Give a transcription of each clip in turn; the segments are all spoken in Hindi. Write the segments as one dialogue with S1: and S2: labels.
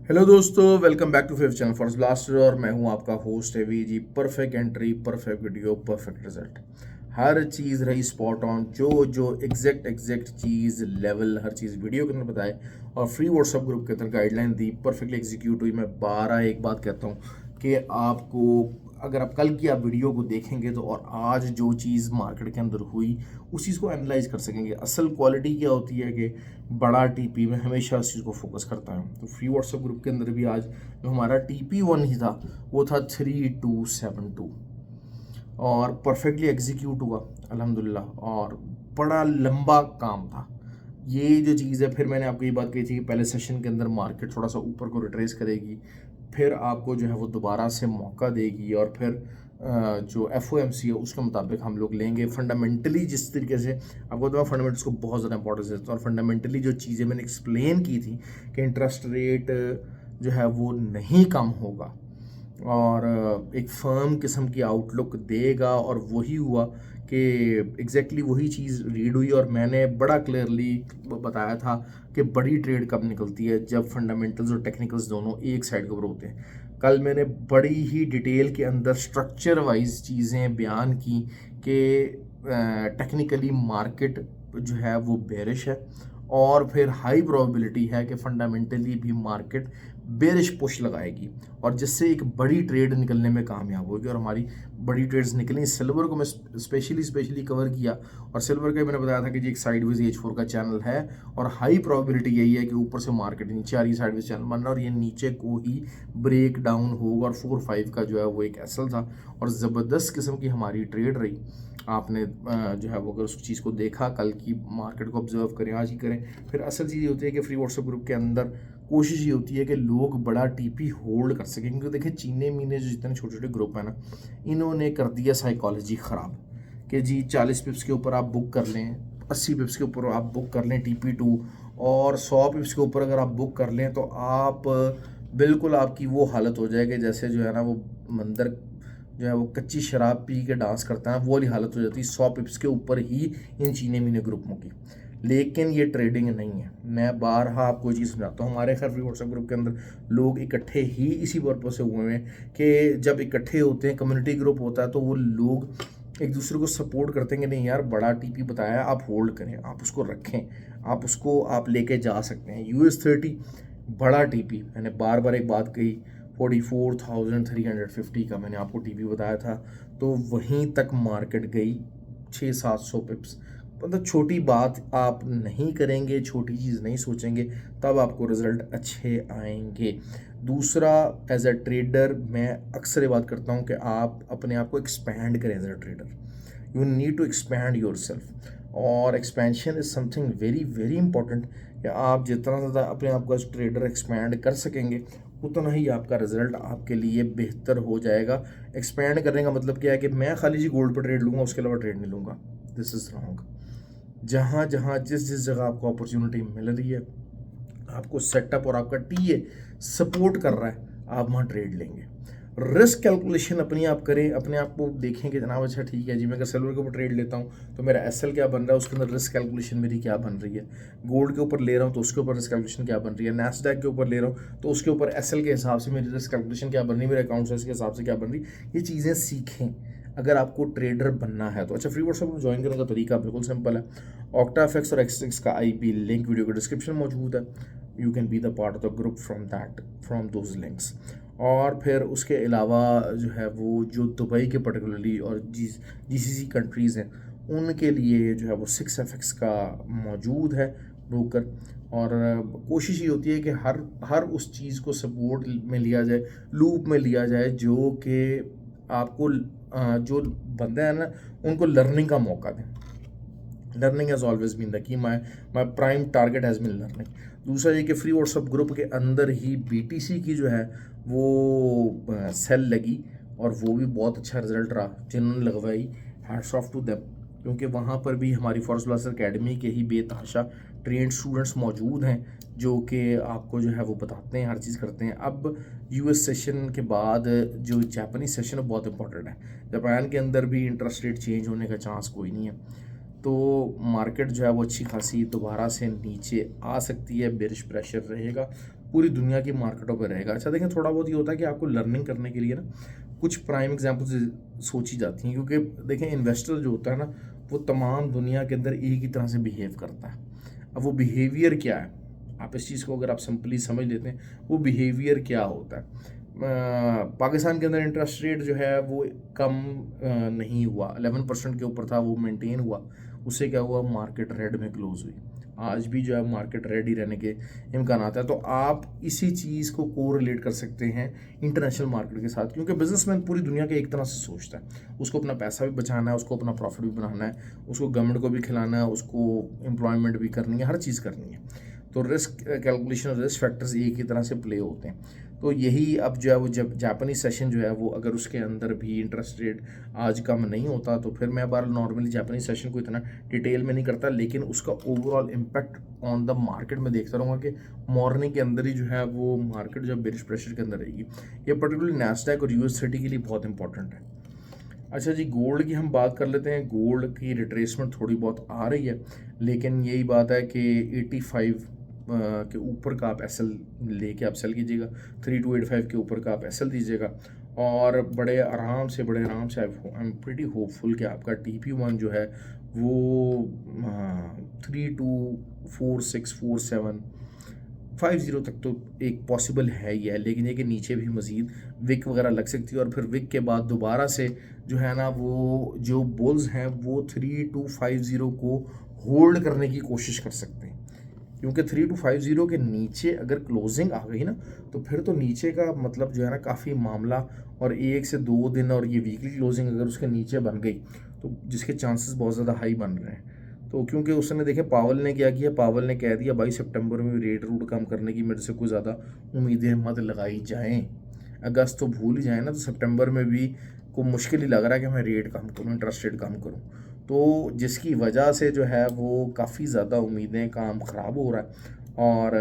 S1: हेलो दोस्तों, welcome back to fifth channel for blaster. और मैं हूं आपका host Avi ji. Perfect entry, perfect video, perfect result. हर चीज़ रही स्पॉट ऑन। जो एग्जैक्ट चीज़ लेवल हर चीज़ वीडियो के अंदर बताए और फ्री व्हाट्सएप ग्रुप के अंदर गाइडलाइन दी, परफेक्टली एग्जीक्यूट हुई। मैं 12 एक बात कहता हूँ कि आपको, अगर आप कल की आप वीडियो को देखेंगे तो और आज जो चीज़ मार्केट के अंदर हुई उस चीज़ को एनालाइज कर सकेंगे। असल क्वालिटी क्या होती है कि बड़ा टीपी में हमेशा उस चीज़ को फोकस करता है। तो फ्री व्हाट्सएप ग्रुप के अंदर भी आज जो हमारा TP1 ही था वो था 3272 और परफेक्टली एग्जीक्यूट हुआ अल्हम्दुलिल्लाह। और बड़ा लंबा काम था ये जो चीज़ है। फिर मैंने आपको ये बात कही थी कि पहले सेशन के अंदर मार्केट थोड़ा सा ऊपर को रिट्रेस करेगी, फिर आपको जो है वो दोबारा से मौका देगी और फिर जो FOMC है उसके मुताबिक हम लोग लेंगे। फंडामेंटली जिस तरीके से आपको तो फंडामेंटल्स को बहुत ज़्यादा इंपॉर्टेंस देता हूँ और फंडामेंटली जो चीज़ें मैंने एक्सप्लेन की थी कि इंटरेस्ट रेट जो है वो नहीं कम होगा और एक फर्म किस्म की आउटलुक देगा, और वही हुआ कि एग्जैक्टली वही चीज़ रीड हुई। और मैंने बड़ा क्लियरली बताया था कि बड़ी ट्रेड कब निकलती है, जब फंडामेंटल्स और टेक्निकल्स दोनों एक साइड के ऊपर होते हैं। कल मैंने बड़ी ही डिटेल के अंदर स्ट्रक्चर वाइज चीज़ें बयान की कि टेक्निकली मार्केट जो है वो बेरिश है और फिर हाई प्रोबेबिलिटी है कि फंडामेंटली भी मार्केट बेरिश पुश लगाएगी और जिससे एक बड़ी ट्रेड निकलने में कामयाब होगी। और हमारी बड़ी ट्रेड्स निकली। सिल्वर को मैं स्पेशली कवर किया और सिल्वर का मैंने बताया था कि जी एक साइडवेज H4 का चैनल है और हाई प्रोबेबिलिटी यही है कि ऊपर से मार्केट नीचे आ रही है, साइडवेज चैनल बन रहा है और ये नीचे को ही ब्रेक डाउन होगा। और 4-5 का जो है वो एक एसल था और ज़बरदस्त किस्म की हमारी ट्रेड रही। आपने जो है वो अगर उस चीज़ को देखा, कल की मार्केट को ऑब्जर्व करें, आज ही करें। फिर असल चीज़ ये होती है कि फ्री व्हाट्सएप ग्रुप के अंदर कोशिश ये होती है कि लोग बड़ा TP होल्ड कर सकें, क्योंकि देखिए चीने मीने जो जितने छोटे छोटे ग्रुप हैं ना, इन्होंने कर दिया साइकोलॉजी ख़राब कि जी 40 पिप्स के ऊपर आप बुक कर लें, 80 पिप्स के ऊपर आप बुक कर लें TP2 और 100 पिप्स के ऊपर अगर आप बुक कर लें तो आप बिल्कुल आपकी वो हालत हो जाएगी जैसे जो है ना वो मंदिर जो है वो कच्ची शराब पी के डांस करता है, वो वाली हालत हो जाती है 100 पिप्स के ऊपर ही इन चीने मीने ग्रुपों की। लेकिन ये ट्रेडिंग नहीं है। मैं बारहा आपको चीज़ समझाता हूँ। हमारे खैर फ्री व्हाट्सएप ग्रुप के अंदर लोग इकट्ठे ही इसी पर्पज से हुए हैं कि जब इकट्ठे होते हैं, कम्युनिटी ग्रुप होता है, तो वो लोग एक दूसरे को सपोर्ट करते हैं कि नहीं यार बड़ा TP बताया, आप होल्ड करें, आप उसको रखें, आप उसको आप लेके जा सकते हैं। US30 बड़ा TP, मैंने बार बार एक बात कही, 44,350 का मैंने आपको TP बताया था, तो वहीं तक मार्केट गई 600-700 पिप्स। मतलब छोटी बात आप नहीं करेंगे, छोटी चीज़ नहीं सोचेंगे, तब आपको रिजल्ट अच्छे आएंगे। दूसरा, एज अ ट्रेडर मैं अक्सर ये बात करता हूँ कि आप अपने आप को एक्सपैंड करें। As a trader you need to expand yourself और expansion is something very very important कि आप जितना ज़्यादा अपने आप को एज ट्रेडर एक्सपैंड कर सकेंगे उतना ही आपका रिजल्ट आपके लिए बेहतर हो जाएगा। एक्सपैंड करने का मतलब क्या है कि मैं खाली जी गोल्ड पर ट्रेड लूँगा, उसके अलावा ट्रेड नहीं लूँगा। This is wrong. जहाँ जहाँ जिस जगह आपको अपॉर्चुनिटी मिल रही है, आपको सेटअप और आपका टीए सपोर्ट कर रहा है, आप वहाँ ट्रेड लेंगे। रिस्क कैलकुलेशन अपनी आप करें, अपने आप को देखें कि जनाब अच्छा ठीक है जी, मैं अगर सिल्वर के ऊपर ट्रेड लेता हूँ तो मेरा SL क्या बन रहा है, उसके अंदर रिस्क कैलकुलेशन मेरी क्या बन रही है। गोल्ड के ऊपर ले रहा हूँ तो उसके ऊपर रिस्क कैलकुलेशन क्या बन रही है। नैस्डैक के ऊपर ले रहा हूँ तो उसके ऊपर SL के हिसाब से मेरी रिस्क कैलकुलेशन क्या बन रही है, मेरे अकाउंट के हिसाब से क्या बन रही है। ये चीज़ें सीखें अगर आपको ट्रेडर बनना है तो। अच्छा, फ्री व्हाट्सएप ग्रुप ज्वाइन करने का तरीका बिल्कुल सिंपल है। OctaFX और XTX का IP लिंक वीडियो के डिस्क्रिप्शन में मौजूद है। You can be the part of the group from those links. और फिर उसके अलावा जो है वो जो दुबई के पर्टिकुलरली और GCC कंट्रीज़ हैं उनके लिए जो है वो 6FX का मौजूद है ब्रोकर। और कोशिश ये होती है कि हर उस चीज़ को सपोर्ट में लिया जाए, लूप में लिया जाए, जो कि आपको जो बंदे हैं ना उनको लर्निंग का मौका दें। Learning has always been the key, my prime target has been learning. दूसरा ये कि फ्री व्हाट्सएप ग्रुप के अंदर ही BTC की जो है वो सेल लगी और वो भी बहुत अच्छा रिजल्ट रहा। जिन्होंने लगवाई, हैट्स ऑफ टू देम, क्योंकि वहाँ पर भी हमारी फॉरेस्ट ब्लास्टर अकेडमी के ही बेतहाशा ट्रेंड स्टूडेंट्स मौजूद हैं जो कि आपको जो है वो बताते हैं, हर चीज़ करते हैं। अब US सेशन के बाद जो जापानी सेशन है बहुत इंपॉर्टेंट है। जापान के अंदर भी इंटरेस्ट रेट चेंज होने का चांस कोई नहीं है, तो मार्केट जो है वो अच्छी खासी दोबारा से नीचे आ सकती है, बेरिश प्रेशर रहेगा। पूरी दुनिया की मार्केटों पे रहेगा। अच्छा देखें, थोड़ा बहुत ये होता है कि आपको लर्निंग करने के लिए ना कुछ प्राइम एग्जाम्पल्स सोची जाती हैं, क्योंकि देखें इन्वेस्टर जो होता है ना वो तमाम दुनिया के अंदर एक ही तरह से बिहेव करता है। अब वो बिहेवियर क्या है, आप इस चीज़ को अगर आप सिंपली समझ लेते हैं वो बिहेवियर क्या होता है। पाकिस्तान के अंदर इंटरेस्ट रेट जो है वो कम नहीं हुआ, 11% के ऊपर था, वो मेंटेन हुआ। उससे क्या हुआ, मार्केट रेड में क्लोज हुई। आज भी जो है मार्केट रेड ही रहने के इम्कान आता है। तो आप इसी चीज़ को कोरिलेट कर सकते हैं इंटरनेशनल मार्केट के साथ, क्योंकि बिजनेसमैन पूरी दुनिया के एक तरह से सोचता है। उसको अपना पैसा भी बचाना है, उसको अपना प्रॉफिट भी बनाना है, उसको गवर्नमेंट को भी खिलाना है, उसको एम्प्लॉयमेंट भी करनी है, हर चीज़ करनी है। तो रिस्क कैलकुलेशन और रिस्क फैक्टर्स एक ही तरह से प्ले होते हैं। तो यही अब जो है वो जब जापानीज सेशन जो है वो अगर उसके अंदर भी इंटरेस्ट रेट आज कम नहीं होता तो फिर मैं बार नॉर्मली जापानीज सेशन को इतना डिटेल में नहीं करता, लेकिन उसका overall impact on the market में देखता रहूँगा कि मॉर्निंग के अंदर ही जो है वो मार्केट जो है बेरिश प्रेशर के अंदर रहेगी। ये पर्टिकुलरली नैस्डैक और US30 के लिए बहुत इंपॉर्टेंट है। अच्छा जी, गोल्ड की हम बात कर लेते हैं। गोल्ड की रिट्रेसमेंट थोड़ी बहुत आ रही है, लेकिन यही बात है कि 85 के ऊपर का आप एसएल लेके आप सेल कीजिएगा, 3285 के ऊपर का आप एसएल दीजिएगा, और बड़े आराम से आई एम प्रीटी होपफुल कि आपका TP1 जो है वो 32464750 तक तो एक पॉसिबल है ही है, लेकिन ये कि नीचे भी मज़ीद विक वगैरह लग सकती है, और फिर विक के बाद दोबारा से जो है ना वो जो बुल्स हैं वो 3250 को होल्ड करने की कोशिश कर सकते हैं, क्योंकि 3250 के नीचे अगर क्लोजिंग आ गई ना तो फिर तो नीचे का मतलब जो है ना काफ़ी मामला, और 1 से 2 दिन और ये वीकली क्लोजिंग अगर उसके नीचे बन गई तो जिसके चांसेस बहुत ज़्यादा हाई बन रहे हैं। तो क्योंकि उसने देखें पावल ने क्या किया, पावल ने कह दिया भाई सितंबर में रेट रूट कम करने की मेरे से कोई ज़्यादा उम्मीदें मत लगाई जाएँ। अगस्त तो भूल ही जाए ना, तो सितंबर में भी को मुश्किल ही लग रहा है कि मैं रेट कम करूँ, इंटरेस्ट रेट कम करूँ। तो जिसकी वजह से जो है वो काफ़ी ज़्यादा उम्मीदें, काम ख़राब हो रहा है, और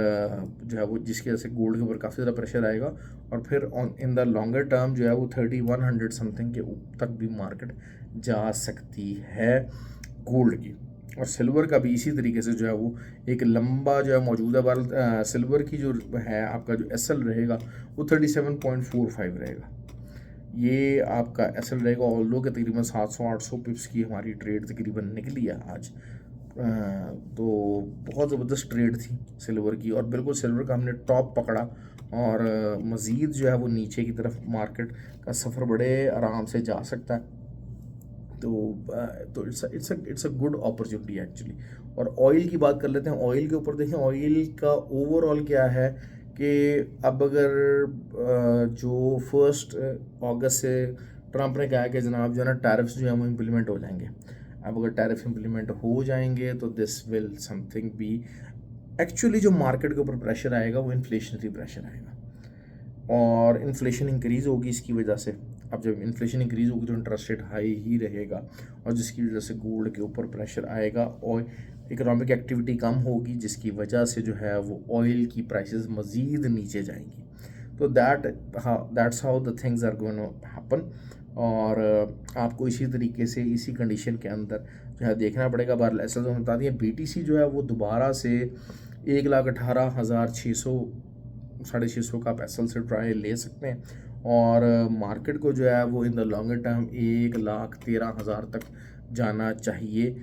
S1: जो है वो जिसकी वजह से गोल्ड के ऊपर काफ़ी ज़्यादा प्रेशर आएगा, और फिर on in the longer term जो है वो 3100 समथिंग के तक भी मार्केट जा सकती है गोल्ड की। और सिल्वर का भी इसी तरीके से जो है वो एक लंबा जो है मौजूदा बार सिल्वर की जो है आपका जो एसएल रहेगा वो 37.45 रहेगा। ये आपका एसएल रहेगा, ऑल्दो के तकरीबन 700-800 पिप्स की हमारी ट्रेड तकरीबन निकली है आज। तो बहुत ज़बरदस्त ट्रेड थी सिल्वर की, और बिल्कुल सिल्वर का हमने टॉप पकड़ा, और मज़ीद जो है वो नीचे की तरफ मार्केट का सफ़र बड़े आराम से जा सकता है। तो it's a good opportunity actually. और ऑयल की बात कर लेते हैं। ऑयल के ऊपर देखें, ऑयल का ओवरऑल क्या है कि अब अगर जो 1 अगस्त से ट्रंप ने कहा है कि जनाब जो है ना टैरिफ्स जो है वो इम्प्लीमेंट हो जाएंगे। अब अगर टैरिफ इम्प्लीमेंट हो जाएंगे तो this will something be, actually जो मार्केट के ऊपर प्रेशर आएगा वो इन्फ्लेशनरी प्रेशर आएगा, और इन्फ्लेशन इंक्रीज़ होगी इसकी वजह से। अब जब इन्फ्लेशन इंक्रीज़ होगी तो इंटरेस्ट रेट हाई ही रहेगा, और जिसकी वजह से गोल्ड के ऊपर प्रेशर आएगा, और इकोनॉमिक एक्टिविटी कम होगी जिसकी वजह से जो है वो ऑयल की प्राइसेस मज़ीद नीचे जाएंगी। तो that's how the things are going to happen. और आपको इसी तरीके से इसी कंडीशन के अंदर जो है देखना पड़ेगा। बार ऐसा तो बता दिया, BTC जो है वो दोबारा से 1,18,600 650 का आप एसएल से ट्रायल ले सकते हैं, और मार्केट को जो है वो इन द लॉन्गर टर्म 1,13,000 तक जाना चाहिए,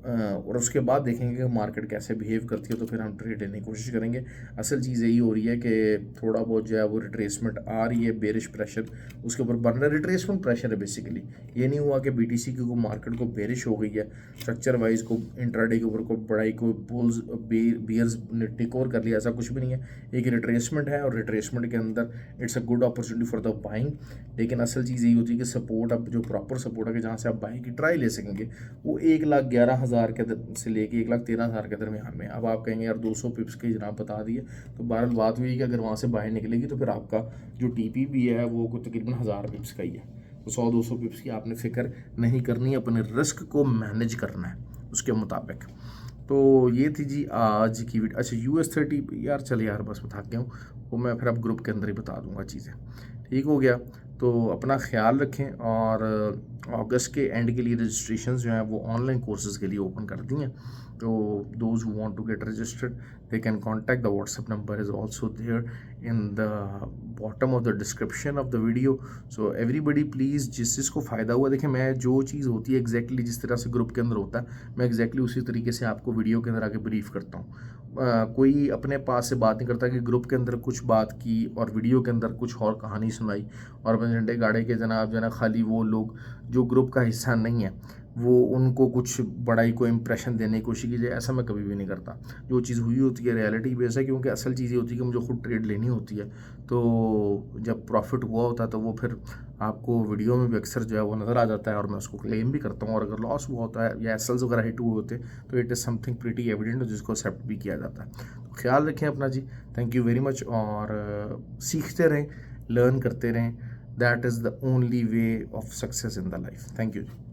S1: और उसके बाद देखेंगे कि मार्केट कैसे बिहेव करती है, तो फिर हम ट्रेड लेने की कोशिश करेंगे। असल चीज़ यही हो रही है कि थोड़ा बहुत जो है वो रिट्रेसमेंट आ रही है, बेरिश प्रेशर उसके ऊपर बन रहा है। रिट्रेसमेंट प्रेशर है बेसिकली, ये नहीं हुआ कि BTC की मार्केट को बेरिश हो गई है, स्ट्रक्चर वाइज को इंट्राडे के ऊपर को बड़ाई को बुल्स बियर्स ने टेक ओवर कर लिया, ऐसा कुछ भी नहीं है। एक रिट्रेसमेंट है, और रिट्रेसमेंट के अंदर it's a good opportunity for the buying. लेकिन असल चीज़ यही होती है कि सपोर्ट, अब जो प्रॉपर सपोर्ट है कि जहाँ से आप बाइंग की ट्राई ले सकेंगे वो 1,11,000 के से लेके 1,13,000 के दरमियान में। अब आप कहेंगे यार 200 पिप्स के जनाब बता दिए, तो बहरहाल बात हुई कि अगर वहाँ से बाहर निकलेगी तो फिर आपका जो TP भी है वो कुछ तकरीबन 1000 पिप्स का ही है। तो 100-200 पिप्स की आपने फिक्र नहीं करनी, अपने रिस्क को मैनेज करना है उसके मुताबिक। तो ये थी जी आज की वीडियो। अच्छा US30 यार, चले यार बस बता गया हूँ, वो मैं फिर अब ग्रुप के अंदर ही बता दूँगा चीज़ें। ठीक हो गया, तो अपना ख्याल रखें, और अगस्त के एंड के लिए रजिस्ट्रेशन जो हैं वो ऑनलाइन कोर्सेज़ के लिए ओपन कर दी हैं। तो those who want to get registered they can contact. The WhatsApp number is also there in the bottom of the description of the video. So everybody please, जिस चीज़ को फ़ायदा हुआ, देखिए मैं जो चीज़ होती है एग्जैक्टली जिस तरह से ग्रुप के अंदर होता है, मैं एग्जैक्टली उसी तरीके से आपको वीडियो के अंदर आके ब्रीफ करता हूँ। कोई अपने पास से बात नहीं करता कि ग्रुप के अंदर कुछ बात की और वीडियो के अंदर कुछ और कहानी सुनाई और अपने झंडे गाड़े के जनाब जना खाली वो लोग जो ग्रुप का हिस्सा नहीं है वो उनको कुछ बड़ा ही कोई इंप्रेशन देने की कोशिश कीजिए, ऐसा मैं कभी भी नहीं करता। जो चीज़ हुई होती है रियलिटी बेस है, क्योंकि असल चीज़ ये होती है कि मुझे खुद ट्रेड लेनी होती है, तो जब प्रॉफिट हुआ होता है तो वो फिर आपको वीडियो में भी अक्सर जो है वो नज़र आ जाता है और मैं उसको क्लेम भी करता हूँ। और अगर लॉस हुआ होता है या एसएल्स वगैरह हिट हुए होते तो it is something pretty evident जिसको एक्सेप्ट भी किया जाता है। तो ख्याल रखें अपना जी, थैंक यू वेरी मच। और सीखते रहें, लर्न करते रहें, that is the only way of success in the life. Thank you ji.